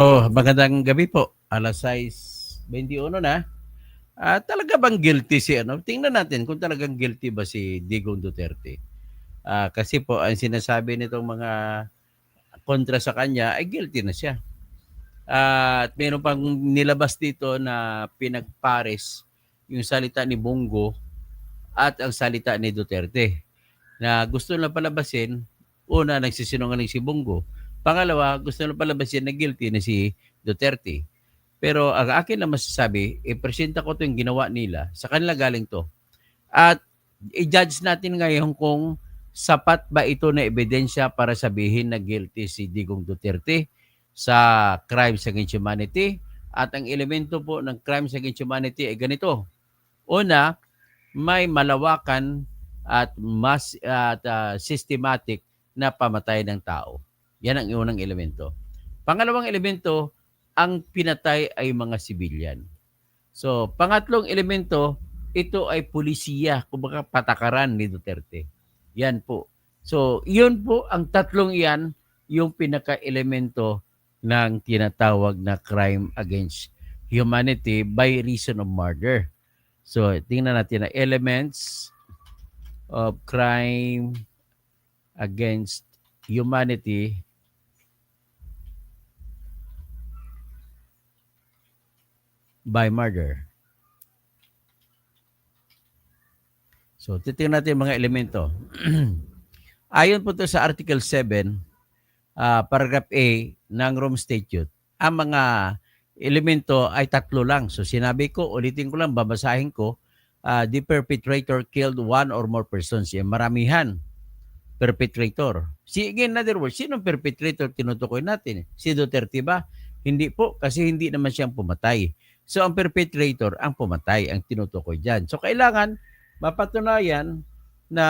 Oh, magandang gabi po. 6:21 na. Talaga bang guilty si ano? Tingnan natin kung talagang guilty ba si Digong Duterte. Kasi po ang sinasabi nitong mga kontra sa kanya ay guilty na siya. At meron pang nilabas dito na pinagpares yung salita ni Bongo at ang salita ni Duterte. Na gusto na palabasin, una, nagsisinungaling si Bongo. Pangalawa, gusto na palabasin na guilty na si Duterte. Pero ang akin lang masasabi, ipresenta ko 'to yung ginawa nila, sa kanila galing 'to. At i-judge natin ngayon kung sapat ba ito na ebidensya para sabihin na guilty si Digong Duterte sa crimes against humanity. At ang elemento po ng crimes against humanity ay ganito. Una, may malawakan at systematic na pamatay ng tao. Yan ang unang elemento. Pangalawang elemento, ang pinatay ay mga sibilyan. So, pangatlong elemento, ito ay pulisiya, kumbaga patakaran ni Duterte. Yan po. So, yun po, ang tatlong yan, yung pinaka-elemento ng tinatawag na crime against humanity by reason of murder. So, tingnan natin na elements of crime against humanity by murder. So, titingnan natin mga elemento. Ayon po ito sa Article 7, Paragraph A ng Rome Statute, ang mga elemento ay tatlo lang. So, sinabi ko, ulitin ko lang, babasahin ko, the perpetrator killed one or more persons. Yan, maramihan. Perpetrator. In other words, sinong perpetrator tinutukoy natin? Si Duterte ba? Hindi po, kasi hindi naman siyang pumatay. So, ang perpetrator, ang pumatay, ang tinutukoy dyan. So, kailangan mapatunayan na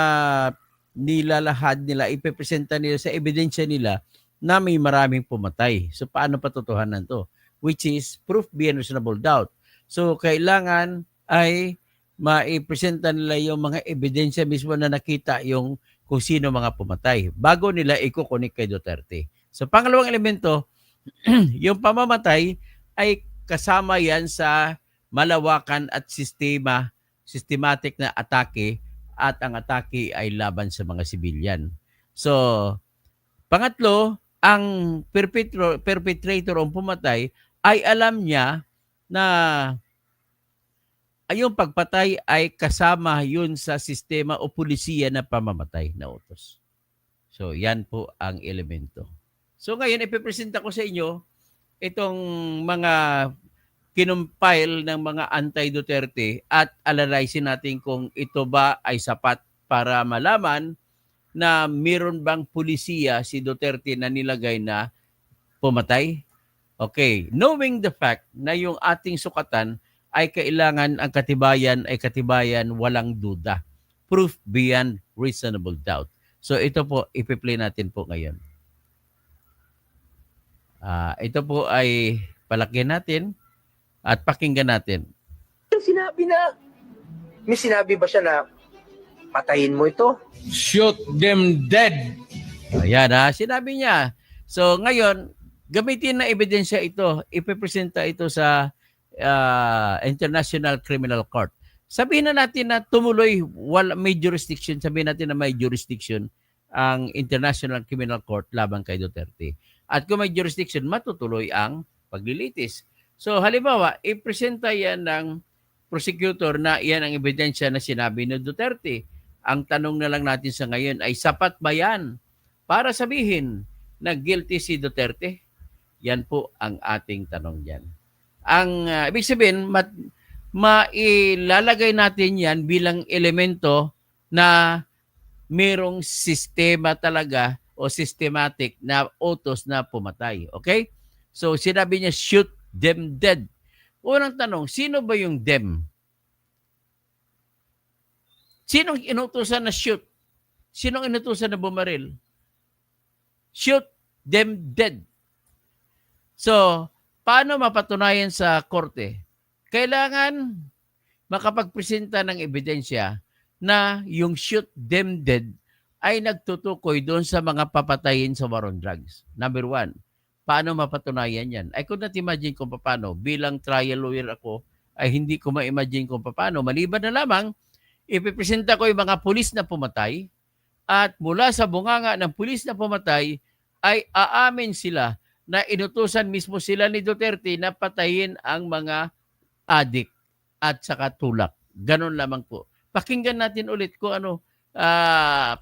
nilalahad nila, ipepresenta nila sa ebidensya nila na may maraming pumatay. So, paano patutuhanan to? Which is proof beyond reasonable doubt. So, kailangan ay maipresenta nila yung mga ebidensya mismo na nakita yung kung sino mga pumatay bago nila ikukunik kay Duterte. So, pangalawang elemento, yung pamamatay ay kasama yan sa malawakan at systematic na atake at ang atake ay laban sa mga sibilyan. So, pangatlo, ang perpetrator o pumatay ay alam niya na yung pagpatay ay kasama yun sa sistema o pulisiya na pamamatay na utos. So, yan po ang elemento. So, ngayon, ipipresenta ko sa inyo itong mga kinumpile ng mga anti-Duterte at analyzein natin kung ito ba ay sapat para malaman na meron bang pulisiya si Duterte na nilagay na pumatay. Okay, knowing the fact na yung ating sukatan ay kailangan ang katibayan ay katibayan walang duda. Proof beyond reasonable doubt. So ito po, ipi-play natin po ngayon. Ito po ay palakyan natin at pakinggan natin. Sinabi na, may sinabi ba siya na patayin mo ito? Shoot them dead. Ayan sinabi niya. So ngayon, gamitin na ebidensya ito, ipipresenta ito sa International Criminal Court. Sabihin na natin na tumuloy, may jurisdiction, sabihin natin na may jurisdiction ang International Criminal Court laban kay Duterte. At kung may jurisdiction, matutuloy ang paglilitis. So halimbawa, ipresenta yan ng prosecutor na yan ang ebidensya na sinabi ni Duterte. Ang tanong na lang natin sa ngayon ay sapat ba yan para sabihin na guilty si Duterte? Yan po ang ating tanong dyan. Ang ibig sabihin, mailalagay natin yan bilang elemento na merong sistema talaga o systematic na utos na pumatay. Okay? So, sinabi niya, shoot them dead. Unang tanong, sino ba yung them? Sinong inutusan na shoot? Sinong inutusan na bumaril? Shoot them dead. So, paano mapatunayan sa korte? Kailangan makapagpresenta ng ebidensya na yung shoot them dead ay nagtutukoy doon sa mga papatayin sa war on drugs. Number one. paano mapatunayan yan? I could not imagine kung paano. Bilang trial lawyer ako, ay hindi ko ma-imagine kung paano. Maliban na lamang, ipipresenta ko yung mga pulis na pumatay at mula sa bunganga ng pulis na pumatay ay aamin sila na inutusan mismo sila ni Duterte na patayin ang mga adik at saka tulak. Ganon lamang po. Pakinggan natin ulit kung ano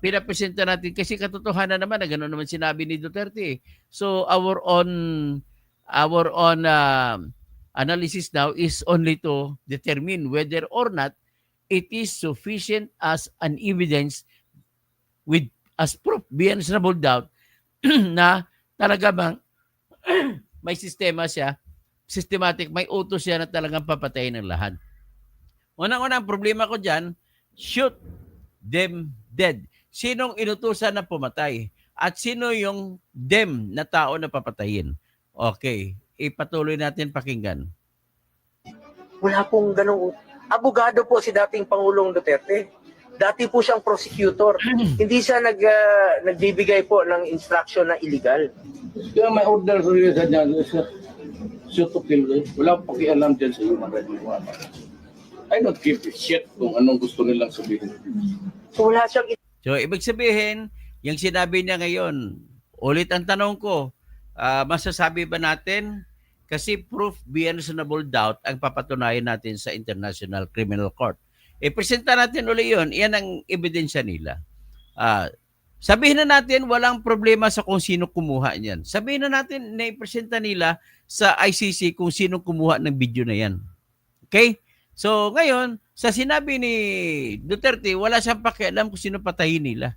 pinapresenta natin kasi katotohanan naman na gano'n naman sinabi ni Duterte. So our own analysis now is only to determine whether or not it is sufficient as an evidence with as proof beyond reasonable doubt na talaga bang may sistema siya, systematic, may utos siya na talagang papatayin ng lahat. Unang-unang problema ko dyan, shoot them dead. Sinong inutusan na pumatay? At sino yung them na tao na papatayin? Okay, ipatuloy natin pakinggan. Wala pong ganong abogado po si dating Pangulong Duterte. Dati po siyang prosecutor. Hindi siya nagbibigay po ng instruction na illegal. Kaya may order ko rin sa dyan, shoot to kill. Wala akong pakialam dyan sa human rights. I don't give a shit kung anong gusto nilang sabihin. So wala siyang So, ibig sabihin, yung sinabi niya ngayon, ulit ang tanong ko, masasabi ba natin, kasi proof beyond reasonable doubt ang papatunayan natin sa International Criminal Court. Presenta natin ulit yun, yan ang ebidensya nila. Sabihin na natin, walang problema sa kung sino kumuha niyan. Sabihin na natin, na-presenta nila sa ICC kung sino kumuha ng video na yan. Okay? So, ngayon, sa sinabi ni Duterte, wala siyang pakialam kung sino patayin nila.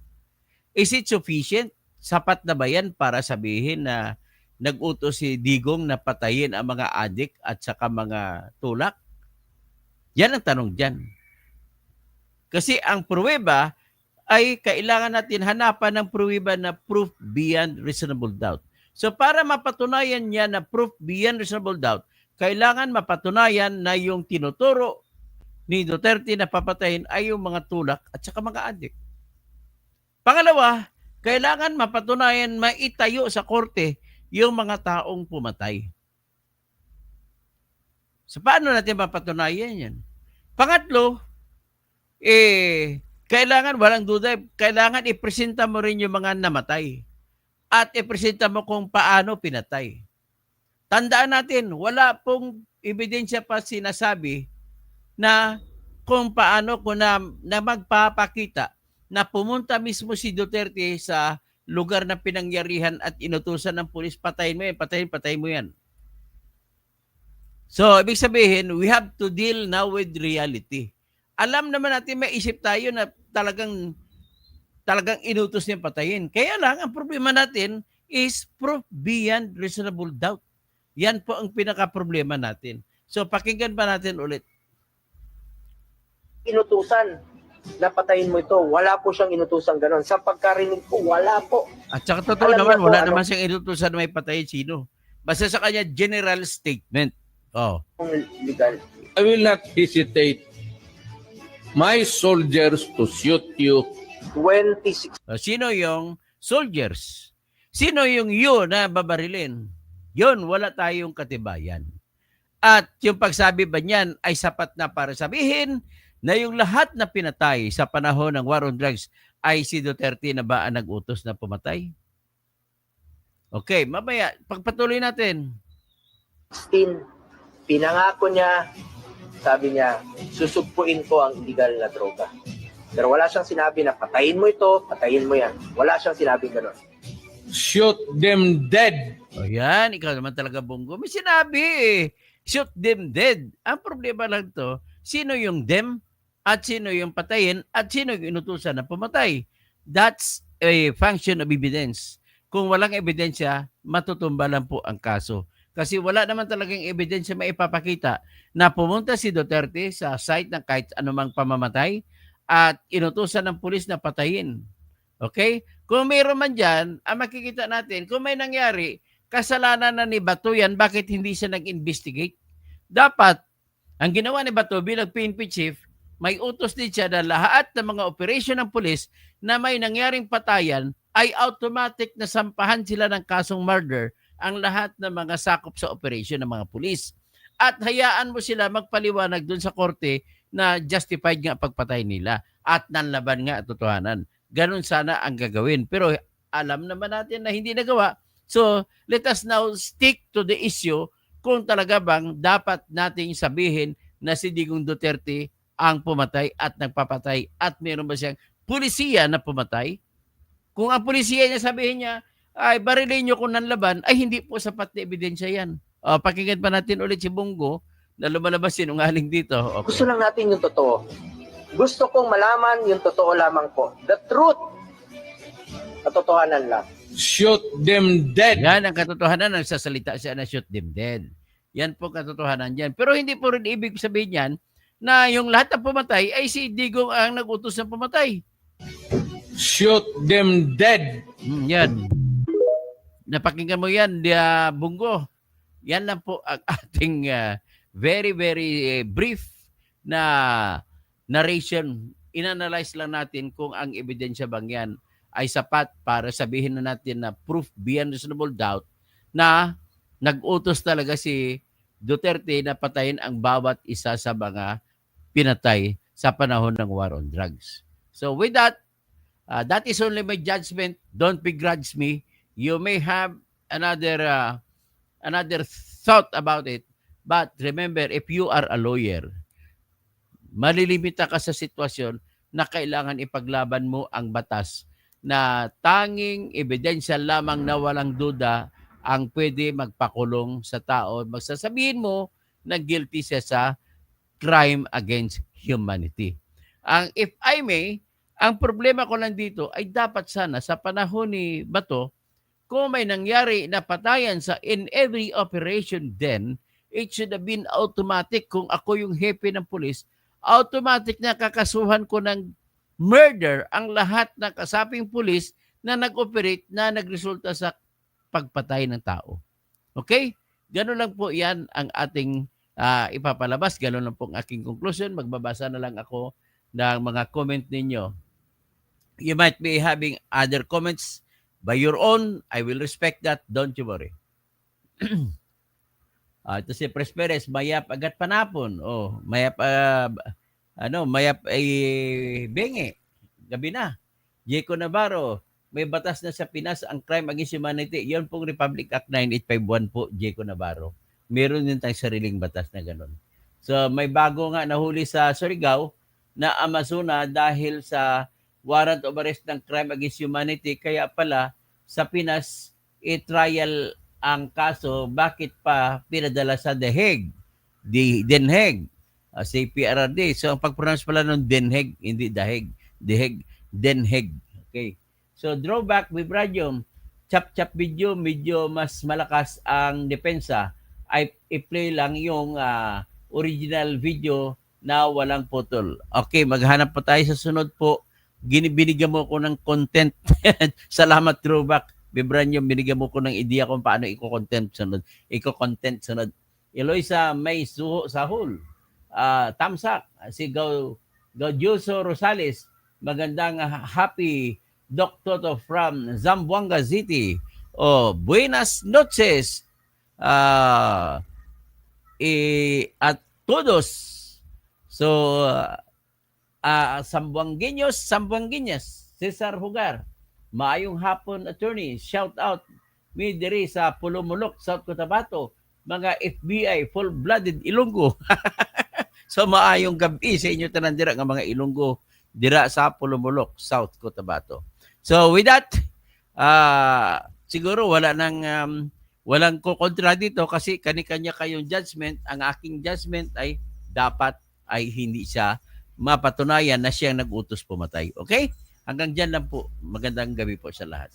Is it sufficient? Sapat na ba yan para sabihin na nag-utos si Digong na patayin ang mga adik at saka mga tulak? Yan ang tanong dyan. Kasi ang pruweba ay kailangan natin hanapan ng pruweba na proof beyond reasonable doubt. So para mapatunayan niya na proof beyond reasonable doubt, kailangan mapatunayan na yung tinuturo ni Duterte na papatayin ay yung mga tulak at saka mga adik. Pangalawa, kailangan mapatunayan, maitayo sa korte yung mga taong pumatay. So paano natin mapatunayan yan? Pangatlo, kailangan, walang duda, kailangan ipresenta mo rin yung mga namatay at ipresenta mo kung paano pinatay. Tandaan natin, wala pong ebidensya pa sinasabi na kung paano ko na magpapakita na pumunta mismo si Duterte sa lugar na pinangyarihan at inutusan ng pulis, patayin mo yan, patayin mo yan. So, ibig sabihin, we have to deal now with reality. Alam naman natin, may isip tayo na talagang inutos niyang patayin. Kaya lang, ang problema natin is proof beyond reasonable doubt. Yan po ang pinaka-problema natin. So, pakinggan pa natin ulit. inutusan na patayin mo ito. Wala po siyang inutusan ganon. Sa pagkarinig ko, wala po. At saka totoo Alam naman, niya po, wala ano? naman siyang inutusan na may patayin sino. Basta sa kanya, general statement. Oh. Kung legal. I will not hesitate my soldiers to shoot you. 26 Sino yung soldiers? Sino yung yun na babarilin? Yun, wala tayong katibayan. At yung pagsabi ba niyan ay sapat na para sabihin na yung lahat na pinatay sa panahon ng war on drugs ay si Duterte na ba ang nag-utos na pumatay? Okay, mamaya, pagpatuloy natin. 16, pinangako niya, sabi niya, susugpuin ko ang illegal na droga. Pero wala siyang sinabi na patayin mo ito, patayin mo yan. Wala siyang sinabi gano'n. Shoot them dead. O yan, ikaw naman talaga, Bongo. May sinabi eh. Shoot them dead. Ang problema lang to, sino yung them at sino yung patayin at sino yung inutusan na pumatay. That's a function of evidence. Kung walang ebidensya, matutumba lang po ang kaso. Kasi wala naman talagang ebidensya maipapakita na pumunta si Duterte sa site ng kahit anumang pamamatay at inutusan ng pulis na patayin. Okay? Kung mayroon man dyan, ang makikita natin, kung may nangyari, kasalanan na ni Bato yan, bakit hindi siya nag-investigate? Dapat, ang ginawa ni Bato bilang PNP chief, may utos din siya na lahat ng mga operasyon ng pulis na may nangyaring patayan ay automatic na sampahan sila ng kasong murder ang lahat ng mga sakop sa operation ng mga pulis. At hayaan mo sila magpaliwanag doon sa korte na justified nga pagpatay nila at nanlaban nga ang totohanan. Ganun sana ang gagawin. Pero alam naman natin na hindi nagawa. So, let us now stick to the issue kung talaga bang dapat nating sabihin na si Digong Duterte ang pumatay at nagpapatay at meron ba siyang pulisiya na pumatay? Kung ang pulisiya niya sabihin niya, ay barilin niyo kung nanlaban, ay hindi po sapat na ebidensya yan. Pakinggan pa natin ulit si Bongo na lumalabas sinungaling dito. Gusto Okay. lang natin yung totoo. Gusto kong malaman yung totoo lamang po. The truth. Katotohanan lang. Shoot them dead. Yan ang katotohanan, nagsasalita siya na shoot them dead. Yan po katotohanan yan. Pero hindi po rin ibig sabihin yan na yung lahat ng pumatay ay si Digong ang nag-utos ng pumatay. Shoot them dead. Yan. Napakinggan mo yan, Bungo. Yan lang po ang ating very, very brief na narration. Inanalyze lang natin kung ang ebidensya bang yan ay sapat para sabihin na natin na proof beyond reasonable doubt na nag-utos talaga si Duterte na patayin ang bawat isa sa mga pinatay sa panahon ng war on drugs. So with that, that is only my judgment. Don't begrudge me. You may have another thought about it. But remember, if you are a lawyer, malilimita ka sa sitwasyon na kailangan ipaglaban mo ang batas na tanging ebidensya lamang na walang duda ang pwede magpakulong sa tao. Magsasabihin mo na guilty siya sa crime against humanity. If I may, ang problema ko lang dito ay dapat sana sa panahon ni Bato, kung may nangyari na patayan sa in every operation then, it should have been automatic. Kung ako yung hepe ng pulis, automatic na kakasuhan ko ng murder ang lahat ng kasaping pulis na nag-operate na nagresulta sa pagpatay ng tao. Okay? Ganun lang po yan ang ating ipapalabas. Ganun lang po ang aking conclusion. Magbabasa na lang ako ng mga comment ninyo. You might be having other comments by your own. I will respect that. Don't you worry. Ito si Pres Perez, mayap agad panapon. Mayap ay bengi. Gabi na. Jeco Navarro, may batas na sa Pinas ang crime against humanity. Yan pong Republic Act 9851 po, Jeco Navarro. Meron din tayong sariling batas na ganun. So may bago nga nahuli sa Surigao na Amazona dahil sa warrant of arrest ng crime against humanity. Kaya pala sa Pinas, i-trial ang kaso. Bakit pa pinadala sa The Hague? Den Hague. Sa PRRD. So, ang pag-pronounce pala ng Den Hague, hindi The Hague. The Hague, Den Hague. Okay. So, drawback, Vibranium, chap-chap video, medyo mas malakas ang depensa. I-play lang yung original video na walang putol. Okay, maghanap pa tayo sa sunod po. Binigyan mo ko ng content. Salamat, drawback. Vibranium, binigyan mo ko ng ideya kung paano i-content sunod. Eloisa May Sahul. Tamsak, si Gaudioso Rosales, magandang happy Dr. from Zamboanga City. Buenas noches at todos. So, Sambuangueñas, Cesar Hugar, maayong hapon attorney, shout out mi diri sa Pulumulok, South Cotabato, mga FBI full-blooded Ilonggo. So maayong gabi sa inyo tanan dira nga mga Ilonggo dira sa Pulumulok, South Cotabato. So with that, siguro walang kukontra dito kasi kani-kanya kayong judgment. Ang aking judgment ay dapat ay hindi siya mapatunayan na siyang nag-utos pumatay. Okay? Hanggang dyan lang po. Magandang gabi po sa lahat.